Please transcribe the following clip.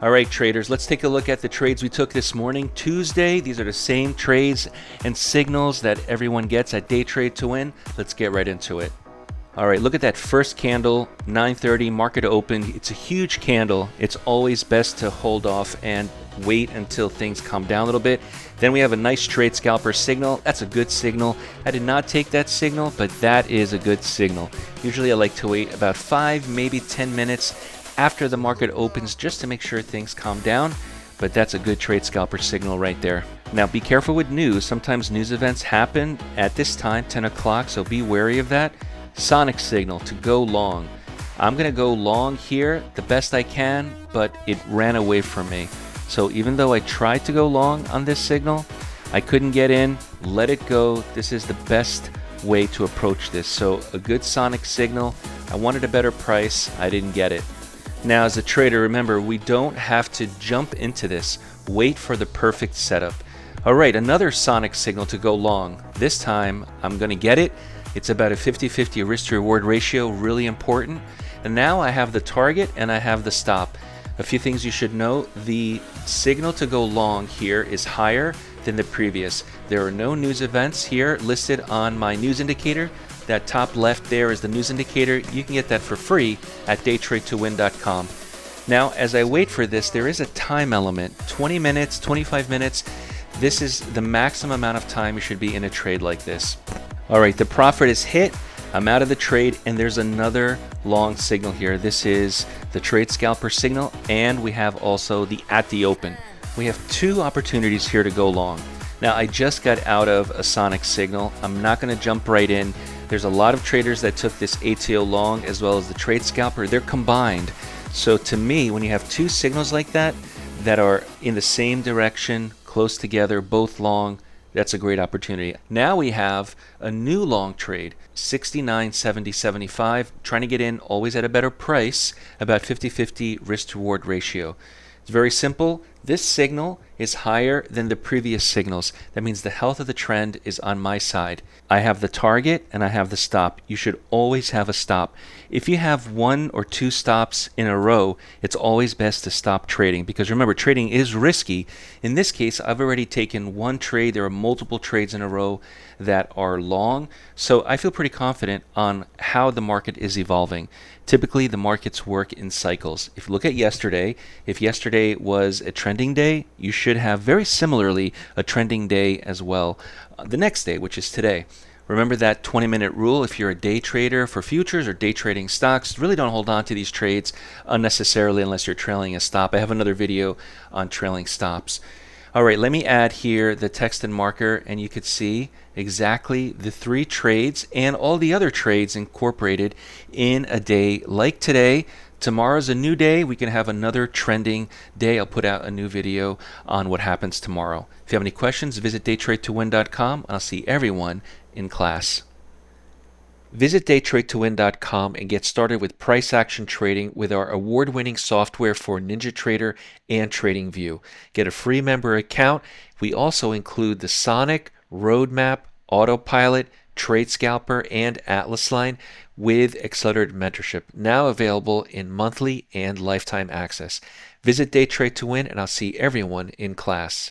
All right, traders, let's take a look at the trades we took this morning, Tuesday. These are the same trades and signals that everyone gets at DayTradeToWin. Let's get right into it. All right, look at that first candle, 9:30, market open. It's a huge candle. It's always best to hold off and wait until things calm down a little bit. Then we have a nice trade scalper signal. That's a good signal. I did not take that signal, but that is a good signal. Usually I like to wait about 5, maybe 10 minutes after the market opens just to make sure things calm down, but that's a good trade scalper signal right there. Now be careful with news. Sometimes news events happen at this time, 10 o'clock, so be wary of that. Sonic signal to go long. I'm going to go long here the best I can, but it ran away from me. So even though I tried to go long on this signal, I couldn't get in. Let it go. This is the best way to approach this. So a good sonic signal. I wanted a better price. I didn't get it. Now as a trader, remember, we don't have to jump into this. Wait for the perfect setup. All right, another sonic signal to go long. This time I'm going to get it. It's about a 50-50 risk to reward ratio, really important. And now I have the target and I have the stop. A few things you should know. The signal to go long here is higher than the previous. There are no news events here listed on my news indicator. That top left there is the news indicator. You can get that for free at DayTradeToWin.com. Now, as I wait for this, there is a time element, 20 minutes, 25 minutes. This is the maximum amount of time you should be in a trade like this. All right, the profit is hit. I'm out of the trade, and there's another long signal here. This is the trade scalper signal, and we have also the at the open. We have two opportunities here to go long. Now, I just got out of a sonic signal. I'm not going to jump right in. There's a lot of traders that took this ATO long as well as the trade scalper. They're combined. So to me, when you have two signals like that are in the same direction, close together, both long, that's a great opportunity. Now we have a new long trade, 69, 70, 75, trying to get in always at a better price, about 50-50 risk to reward ratio. It's very simple. This signal is higher than the previous signals. That means the health of the trend is on my side. I have the target and I have the stop. You should always have a stop. If you have 1 or 2 stops in a row, it's always best to stop trading, because remember, trading is risky. In this case, I've already taken one trade. There are multiple trades in a row that are long. So I feel pretty confident on how the market is evolving. Typically, the markets work in cycles. If you look at yesterday, if yesterday was a trending day, you should have very similarly a trending day as well the next day, which is today. Remember that 20-minute rule. If you're a day trader for futures or day trading stocks, really don't hold on to these trades unnecessarily unless you're trailing a stop. I have another video on trailing stops. All right, let me add here the text and marker, and you could see exactly the 3 trades and all the other trades incorporated in a day like today. Tomorrow's a new day. We can have another trending day. I'll put out a new video on what happens tomorrow. If you have any questions, visit DayTradeToWin.com, and I'll see everyone in class. Visit DayTradeToWin.com and get started with price action trading with our award-winning software for NinjaTrader and TradingView. Get a free member account. We also include the Sonic, Roadmap, Autopilot, Trade Scalper, and Atlas line with accelerated mentorship, now available in monthly and lifetime access. Visit DayTradeToWin, and I'll see everyone in class.